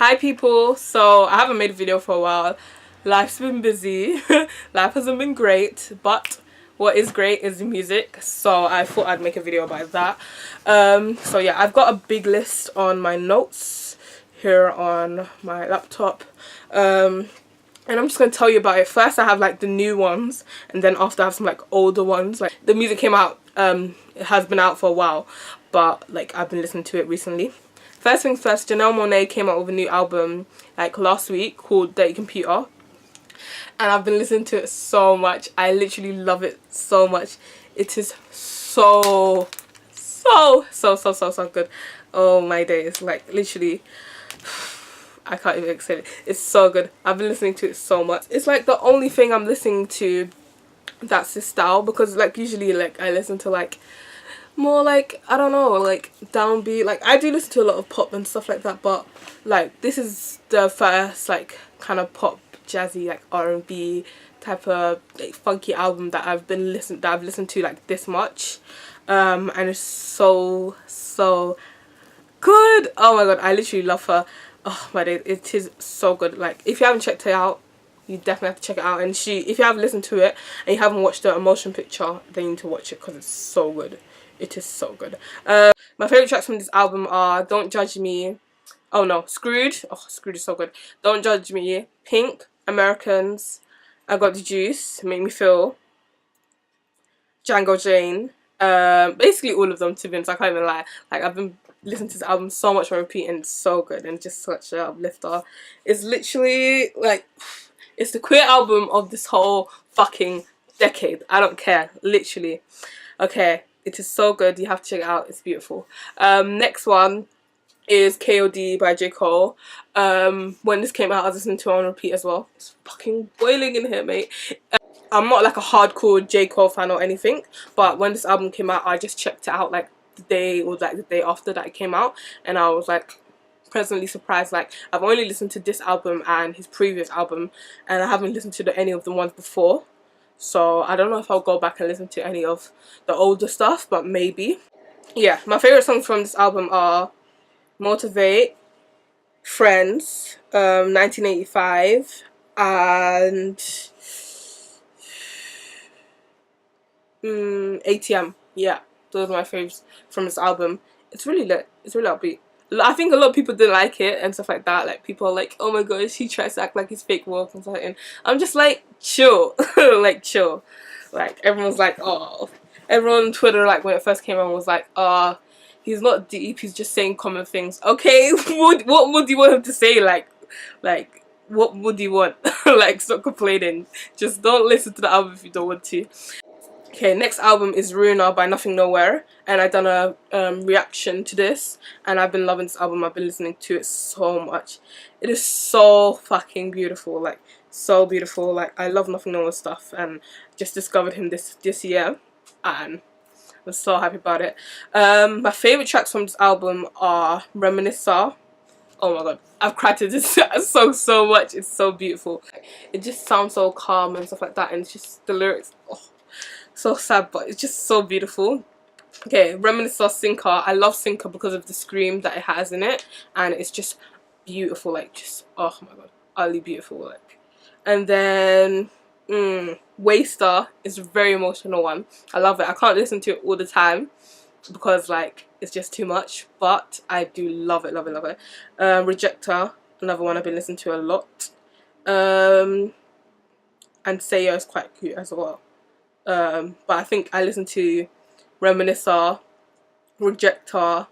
Hi people, so I haven't made a video for a while. Life's been busy. Life hasn't been great, but what is great is the music, so I thought I'd make a video about that. So yeah, I've got a big list on my notes here on my laptop, and I'm just gonna tell you about it. First I have like the new ones, and then after I have some like older ones. Like the music came out, it has been out for a while, but like I've been listening to it recently. First things first, Janelle Monáe came out with a new album like last week called Dirty Computer, and I've been listening to it so much. I literally love it so much. It is so good. Oh my days, like literally I can't even explain it. It's so good. I've been listening to it so much. It's like the only thing I'm listening to that's this style, because like usually like I listen to like more like, I don't know, like downbeat. Like I do listen to a lot of pop and stuff like that, but like this is the first like kind of pop jazzy like R&B type of like funky album that I've listened to like this much, and it's so good. Oh my god, I literally love her. Oh my day, it is so good. Like if you haven't checked it out, you definitely have to check it out. And if you haven't listened to it and you haven't watched the motion picture, then you need to watch it because it's so good. It is so good. My favourite tracks from this album are Don't Judge Me. Oh no, Screwed. Oh, Screwed is so good. Don't Judge Me. Pink. Americans. I Got the Juice. Make Me Feel. Django Jane. Basically all of them, to be honest. I can't even lie. Like I've been listening to this album so much on repeat, and it's so good and just such an uplifter. It's literally like, it's the queer album of this whole fucking decade. I don't care. Literally. Okay. It is so good. You have to check it out. It's beautiful. Next one is KOD by J. Cole. When this came out, I was listening to it on repeat as well. It's fucking boiling in here, mate. I'm not like a hardcore J. Cole fan or anything, but when this album came out, I just checked it out like the day or like the day after that it came out, and I was like pleasantly surprised. Like I've only listened to this album and his previous album, and I haven't listened to any of the ones before. So I don't know if I'll go back and listen to any of the older stuff, but maybe. Yeah, my favourite songs from this album are Motivate, Friends, 1985, and ATM. Yeah, those are my favourites from this album. It's really lit. It's really upbeat. I think a lot of people didn't like it and stuff like that. Like people are like, oh my gosh, he tries to act like he's fake woke and something. I'm just like, chill. Like chill. Like everyone's like, oh, everyone on Twitter like when it first came on was like, he's not deep, he's just saying common things. Okay, what would you want him to say? Like what would you want? Like stop complaining. Just don't listen to the album if you don't want to. Okay, next album is Raveena by Nothing Nowhere, and I've done a reaction to this, and I've been loving this album. I've been listening to it so much. It is so fucking beautiful, like so beautiful. Like I love Nothing Nowhere stuff, and just discovered him this year, and I'm so happy about it. My favourite tracks from this album are Reminiscer. Oh my god, I've cried to this song so much. It's so beautiful. It just sounds so calm and stuff like that, and it's just the lyrics, oh, so sad, but it's just so beautiful. Okay, Reminiscer, Sinker. I love Sinker because of the scream that it has in it, and it's just beautiful. Like just, oh my god, utterly beautiful. Like, and then Waster is a very emotional one. I love it. I can't listen to it all the time because like it's just too much, but I do love it, love it, love it. Rejector, another one I've been listening to a lot. And Sayo is quite cute as well. But I think I listened to Reminiscer, Rejector,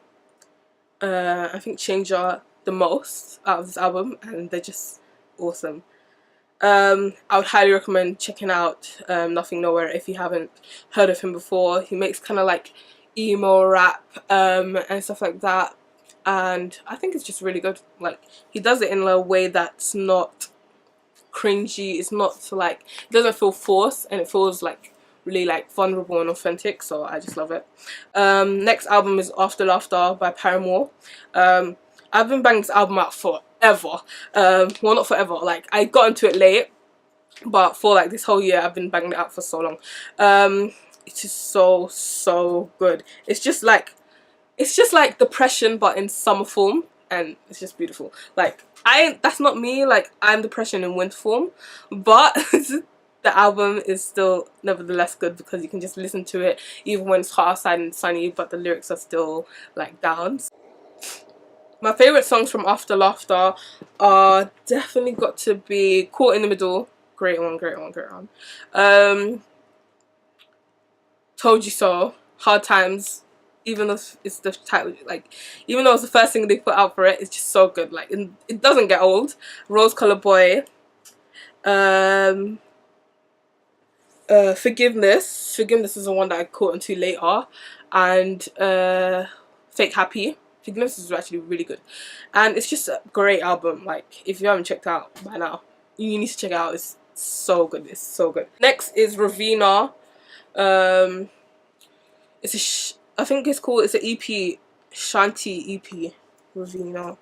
I think Changer the most out of this album, and they're just awesome. I would highly recommend checking out Nothing Nowhere if you haven't heard of him before. He makes kind of like emo rap and stuff like that, and I think it's just really good. Like he does it in a way that's not cringy. It's not so like, it doesn't feel forced, and it feels like really like vulnerable and authentic, so I just love it. Next album is After Laughter by Paramore. I've been banging this album out forever. Well, not forever, like I got into it late, but for like this whole year I've been banging it out for so long. It is so good. It's just like depression but in summer form. and it's just beautiful. Like, that's not me, like, I'm depression in winter form, but the album is still nevertheless good because you can just listen to it even when it's hot outside and sunny, but the lyrics are still like down. My favourite songs from After Laughter are definitely got to be Caught in the Middle. Great one, great one, great one. Told You So, Hard Times, even though it's the title, like, even though it's the first thing they put out for it, it's just so good. Like, it doesn't get old. Rose Colored Boy. Forgiveness. Forgiveness is the one that I caught onto later. And Fake Happy. Forgiveness is actually really good. And it's just a great album. Like, if you haven't checked out by now, you need to check it out. It's so good. It's so good. Next is Raveena. It's I think it's an EP, Shanti EP, Raveena.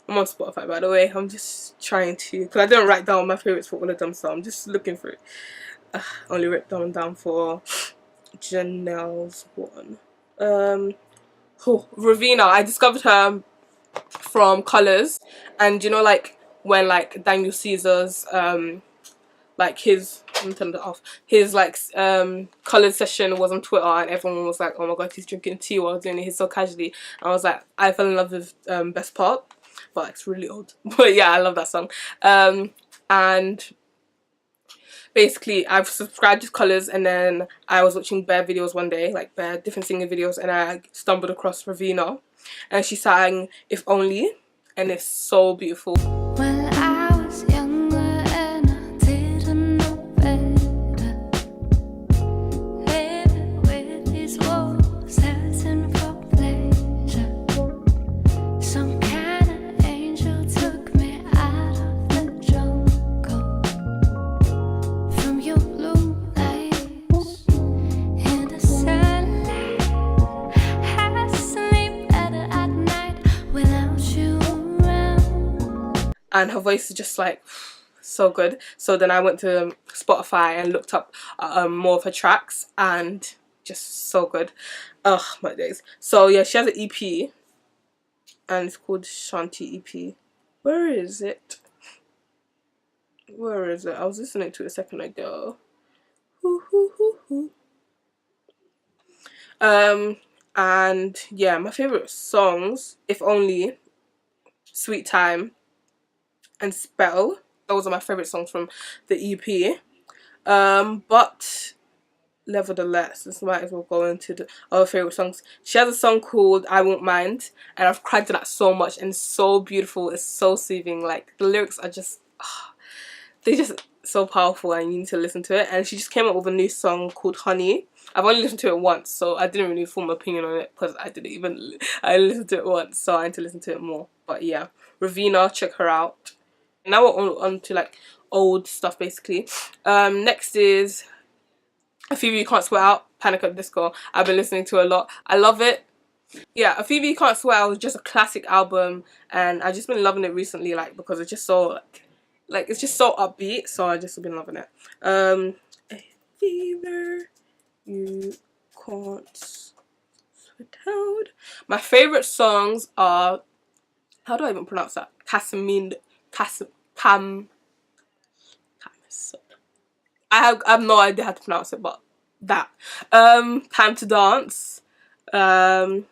I'm on Spotify, by the way. I'm just trying to, because I didn't write down my favourites for all of them, so I'm just looking for it. Only wrote them down for Janelle's one. Raveena, I discovered her from Colours, and you know, like, when like Daniel Caesar's like his like Colours session was on Twitter, and everyone was like, oh my god, he's drinking tea while doing it, he's so casually. And I was like, I fell in love with Best Part, but it's really old. But yeah, I love that song. And basically I've subscribed to Colours, and then I was watching bare videos one day, like bare different singing videos, and I stumbled across Raveena, and she sang If Only, and it's so beautiful. Well, I was younger and I didn't know better. Living with these walls, asking for pleasure. Some kind of angel took me out of the jungle. From your blue lights in the sunlight, I sleep better at night without you around. And her voice is just like so good. So then I went to Spotify and looked up more of her tracks, and just so good. Ugh, my days. So yeah, she has an EP, and it's called Shanti EP. Where is it? Where is it? I was listening to it a second ago. And yeah, my favorite songs, If Only, Sweet Time, and Spell. Those are my favorite songs from the EP. But nevertheless, this might as well go into the other favorite songs. She has a song called I Won't Mind, and I've cried to that so much, and it's so beautiful. It's so soothing. Like, the lyrics are just they're just so powerful, and you need to listen to it. And she just came up with a new song called Honey. I've only listened to it once, so I didn't really form an opinion on it, because I listened to it once, so I need to listen to it more. But yeah, Raveena, check her out. Now we're on to like old stuff, basically. Next is A Fever You Can't Sweat Out, Panic at the Disco. I've been listening to a lot. I love it. Yeah, A Fever You Can't Sweat Out was just a classic album, and I've just been loving it recently, like, because it's just so like it's just so upbeat, so I just been loving it. A Fever You Can't Sweat Out. My favorite songs are, how do I even pronounce that? I have no idea how to pronounce it, but that. Time to Dance. There's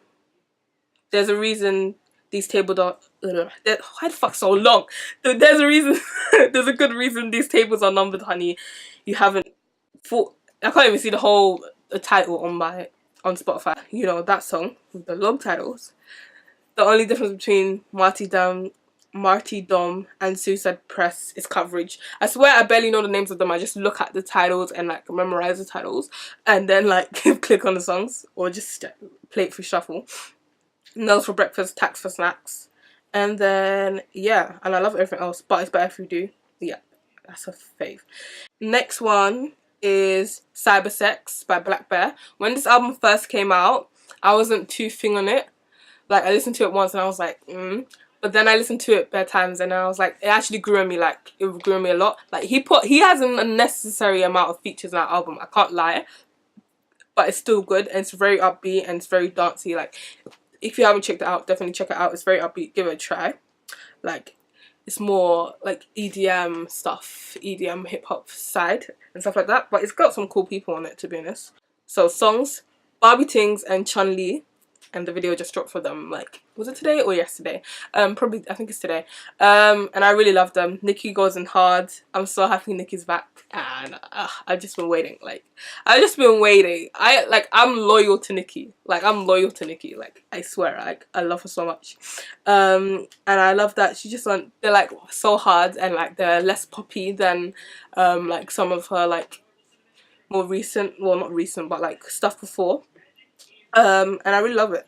a reason these tables are. Why the fuck so long? There's a reason. There's a good reason these tables are numbered, honey. You haven't thought. I can't even see the whole title on Spotify. You know that song with the long titles. The only difference between Martyrdom and Suicide Press is coverage. I swear I barely know the names of them. I just look at the titles and like memorize the titles, and then like click on the songs, or just play it through shuffle. Nails for Breakfast, Tax for Snacks, and then yeah, and I love everything else, but it's better if you do. Yeah, that's a fave. Next one is Cybersex by Black Bear. When this album first came out, I wasn't too thing on it. Like, I listened to it once and I was like, But then I listened to it bare times, and I was like, it actually grew on me. Like, it grew on me a lot. Like, he has an unnecessary amount of features in that album, I can't lie. But it's still good, and it's very upbeat, and it's very dancey. Like, if you haven't checked it out, definitely check it out. It's very upbeat. Give it a try. Like, it's more like EDM stuff, EDM hip hop side and stuff like that. But it's got some cool people on it, to be honest. So songs, Barbie Tings and Chun Li, and the video just dropped for them. Like, was it today or yesterday? Probably, I think it's today. And I really love them. Nicki goes in hard. I'm so happy Nicki's back, and I've just been waiting. Like, I've just been waiting. I'm loyal to Nicki. Like, I'm loyal to Nicki. Like, I swear, like, I love her so much. And I love that she just they're like so hard, and like they're less poppy than like some of her like more recent, well, not recent, but like stuff before. And I really love it.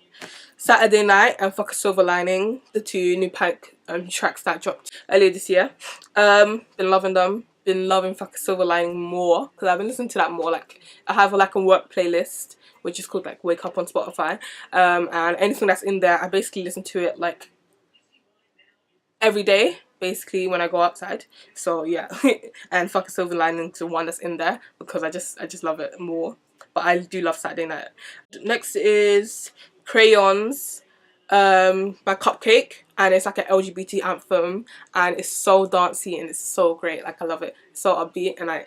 Saturday Night and Fuck a Silver Lining, the two new Panic tracks that dropped earlier this year. Been loving them. Been loving Fuck a Silver Lining more, because I've been listening to that more. Like, I have like a work playlist which is called like Wake Up on Spotify, and anything that's in there, I basically listen to it like every day, basically, when I go outside. So yeah, and Fuck a Silver Lining is the one that's in there because I just love it more. But I do love Saturday Night. Next is Crayons by Cupcake, and it's like an LGBT anthem, and it's so dancey and it's so great. Like, I love it. It's so upbeat, and I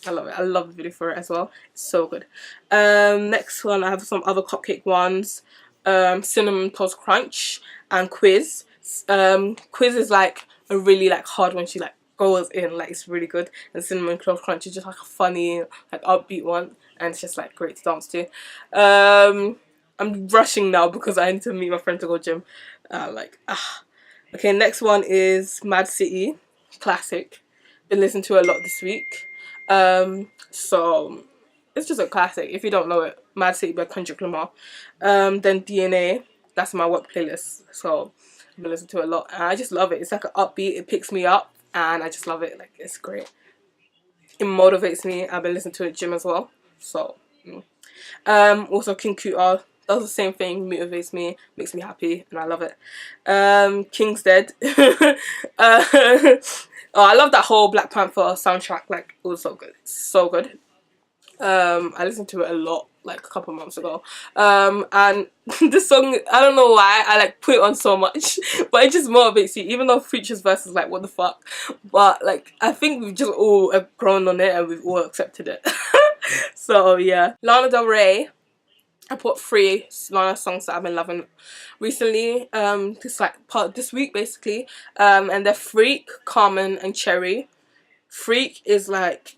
love it. I love the video for it as well. It's so good. Next one, I have some other Cupcake ones. Cinnamon Toast Crunch and Quiz. Quiz is like a really like hard one. She like goes in, like, it's really good. And Cinnamon Toast Crunch is just like a funny, like, upbeat one, and it's just like great to dance to. I'm rushing now because I need to meet my friend to go gym. Okay, next one is Mad City, classic. Been listening to it a lot this week. So it's just a classic. If you don't know it, Mad City by Kendrick Lamar. Then DNA, that's my work playlist. So I've been listening to it a lot, and I just love it. It's like an upbeat. It picks me up, and I just love it. Like, it's great. It motivates me. I've been listening to it at gym as well. So also King Kuta does the same thing, motivates me, makes me happy, and I love it. King's Dead. Oh, I love that whole Black Panther soundtrack. Like, it was so good. So good. I listened to it a lot, like a couple months ago. And this song, I don't know why I like put it on so much, but it just motivates you, even though Future's verse is like, what the fuck. But like, I think we've just all grown on it and we've all accepted it. So yeah. Lana Del Rey. I put 3 Lana songs that I've been loving recently, this week basically, and they're Freak, Carmen, and Cherry. Freak is like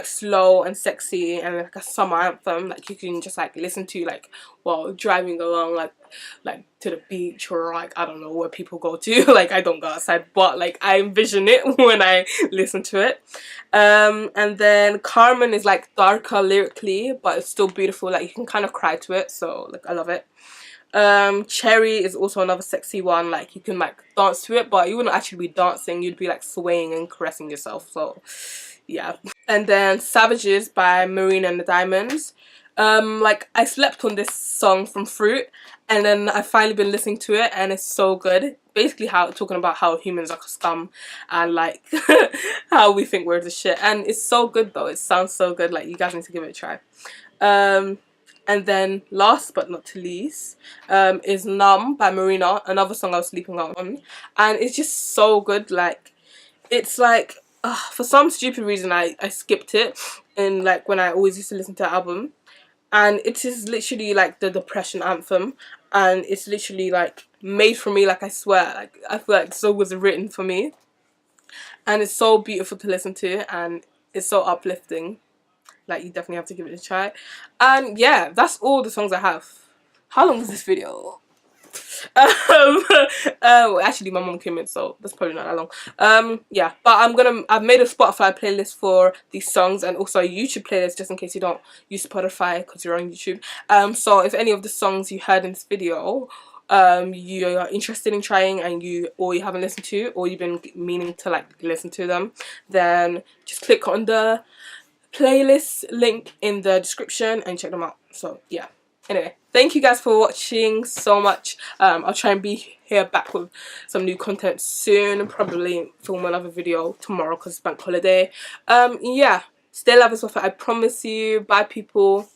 slow and sexy and like a summer anthem, like you can just like listen to like while driving along, like to the beach, or like, I don't know where people go to. Like, I don't go outside, but like I envision it when I listen to it. And then Carmen is like darker lyrically, but it's still beautiful. Like, you can kind of cry to it, so like I love it. Cherry is also another sexy one. Like, you can like dance to it, but you wouldn't actually be dancing, you'd be like swaying and caressing yourself. So yeah. And then Savages by Marina and the Diamonds. Like, I slept on this song from Fruit, and then I've finally been listening to it, and it's so good. Basically talking about how humans are scum, and like how we think we're the shit, and it's so good though. It sounds so good. Like, you guys need to give it a try. And then last but not least is Numb by Marina, another song I was sleeping on, and it's just so good. Like, it's like, for some stupid reason I skipped it, and like when I always used to listen to the album, and it is literally like the depression anthem, and it's literally like made for me. Like, I swear, like, I feel like the song was written for me, and it's so beautiful to listen to, and it's so uplifting. Like, you definitely have to give it a try. And yeah, that's all the songs I have. How long is this video? Actually, my mom came in, so that's probably not that long. Yeah, but I've made a Spotify playlist for these songs, and also a YouTube playlist, just in case you don't use Spotify because you're on YouTube. So if any of the songs you heard in this video you are interested in trying, and you haven't listened to, or you've been meaning to like listen to them, then just click on the playlist link in the description and check them out. So yeah, anyway, thank you guys for watching so much. I'll try and be here back with some new content soon, probably film another video tomorrow because it's bank holiday. Yeah, stay love is worth it, I promise you. Bye people.